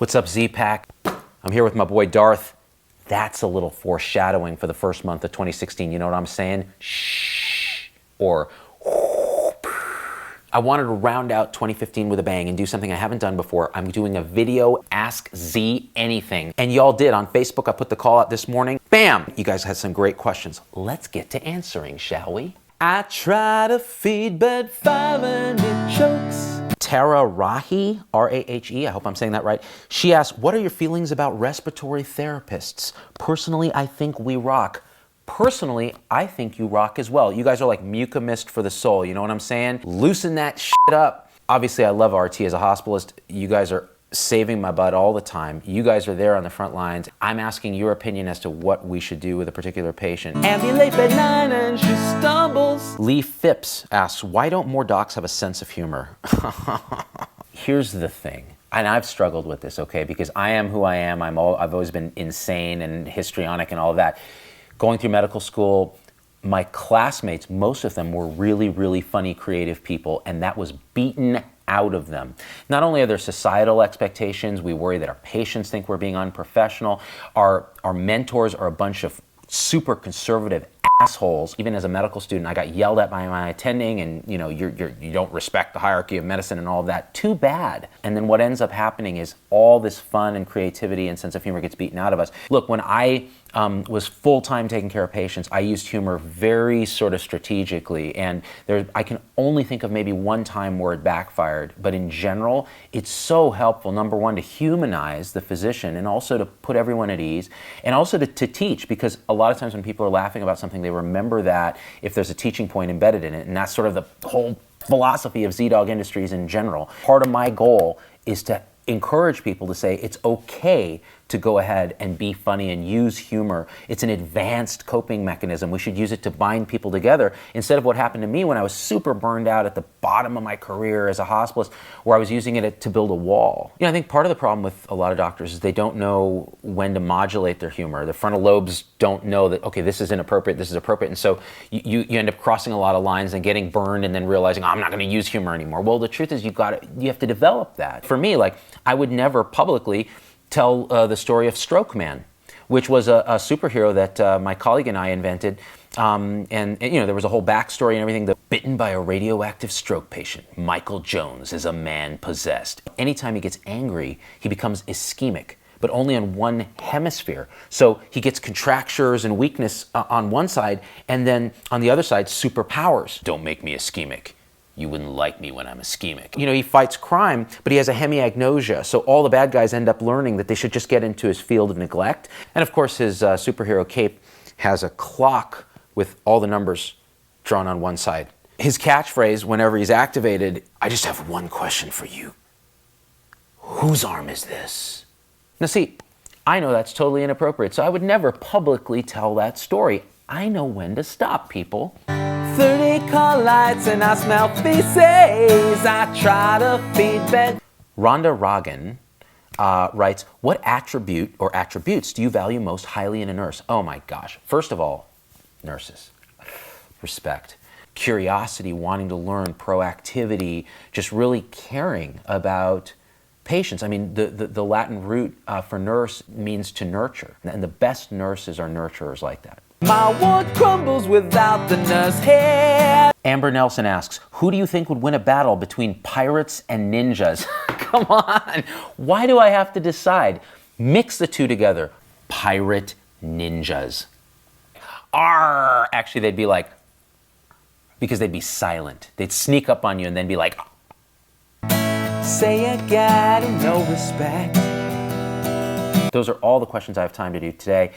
What's up, Z-Pac? I'm here with my boy Darth. That's a little foreshadowing for the first month of 2016. You know what I'm saying? Shh. Or I wanted to round out 2015 with a bang and do something I haven't done before. I'm doing a video, Ask Z Anything. And y'all did. On Facebook, I put the call out this morning. Bam! You guys had some great questions. Let's get to answering, shall we? I try to feed, but 5 and it chokes. Tara Rahi, R-A-H-E, I hope I'm saying that right. She asked, what are your feelings about respiratory therapists? Personally, I think we rock. Personally, I think you rock as well. You guys are like mucus mist for the soul, you know what I'm saying? Loosen that shit up. Obviously, I love RT as a hospitalist. You guys are saving my butt all the time. You guys are there on the front lines. I'm asking your opinion as to what we should do with a particular patient. Ambulate at 9 and she stumbles. Lee Phipps asks, why don't more docs have a sense of humor? Here's the thing, and I've struggled with this, okay, because I am who I am. I've always been insane and histrionic and all of that. Going through medical school, my classmates, most of them were really, really funny, creative people, and that was beaten out of them. Not only are there societal expectations, we worry that our patients think we're being unprofessional. Our mentors are a bunch of super conservative assholes. Even as a medical student, I got yelled at by my attending, and you know, you don't respect the hierarchy of medicine and all of that. Too bad. And then what ends up happening is all this fun and creativity and sense of humor gets beaten out of us. Look, when I was full-time taking care of patients, I used humor very sort of strategically, and I can only think of maybe one time where it backfired, but in general, it's so helpful, number one, to humanize the physician, and also to put everyone at ease, and also to teach, because a lot of times when people are laughing about something, they remember that if there's a teaching point embedded in it, and that's sort of the whole philosophy of Z-Dog Industries in general. Part of my goal is to encourage people to say it's okay to go ahead and be funny and use humor. It's an advanced coping mechanism. We should use it to bind people together instead of what happened to me when I was super burned out at the bottom of my career as a hospitalist, where I was using it to build a wall. You know, I think part of the problem with a lot of doctors is they don't know when to modulate their humor. The frontal lobes don't know that, okay, this is inappropriate, this is appropriate, and so you end up crossing a lot of lines and getting burned and then realizing, oh, I'm not gonna use humor anymore. Well, the truth is you have to develop that. For me, like, I would never publicly tell the story of Stroke Man, which was a superhero that my colleague and I invented. And you know, there was a whole backstory and everything. Bitten by a radioactive stroke patient, Michael Jones is a man possessed. Anytime he gets angry, he becomes ischemic, but only on one hemisphere. So he gets contractures and weakness on one side, and then on the other side, superpowers. Don't make me ischemic. You wouldn't like me when I'm ischemic. You know, he fights crime, but he has a hemiagnosia. So all the bad guys end up learning that they should just get into his field of neglect. And of course, his superhero cape has a clock with all the numbers drawn on one side. His catchphrase, whenever he's activated, I just have one question for you. Whose arm is this? Now see, I know that's totally inappropriate, so I would never publicly tell that story. I know when to stop, people. 30 call lights and I smell feces. I try to feed bed. Rhonda Rogan writes, what attribute or attributes do you value most highly in a nurse? Oh my gosh. First of all, nurses. Respect. Curiosity, wanting to learn, proactivity, just really caring about patients. I mean, the Latin root for nurse means to nurture. And the best nurses are nurturers like that. My ward crumbles without the nurse here. Amber Nelson asks, who do you think would win a battle between pirates and ninjas? Come on, why do I have to decide? Mix the two together. Pirate ninjas. Arr! Actually, they'd be like, because they'd be silent. They'd sneak up on you and then be like, say you got no respect. Those are all the questions I have time to do today.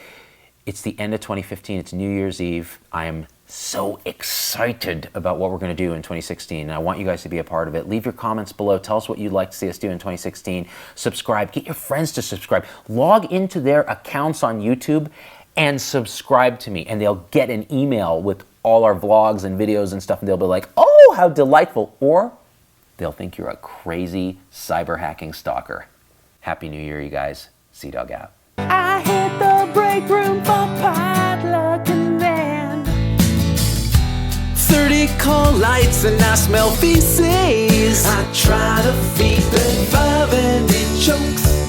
It's the end of 2015, it's New Year's Eve. I am so excited about what we're gonna do in 2016, and I want you guys to be a part of it. Leave your comments below, tell us what you'd like to see us do in 2016. Subscribe, get your friends to subscribe. Log into their accounts on YouTube and subscribe to me, and they'll get an email with all our vlogs and videos and stuff, and they'll be like, oh, how delightful. Or they'll think you're a crazy cyber hacking stalker. Happy New Year, you guys. Z-Dog out. I hit the break room for potluck and then 30 call lights and I smell feces. I try to feed the 5 and it chokes.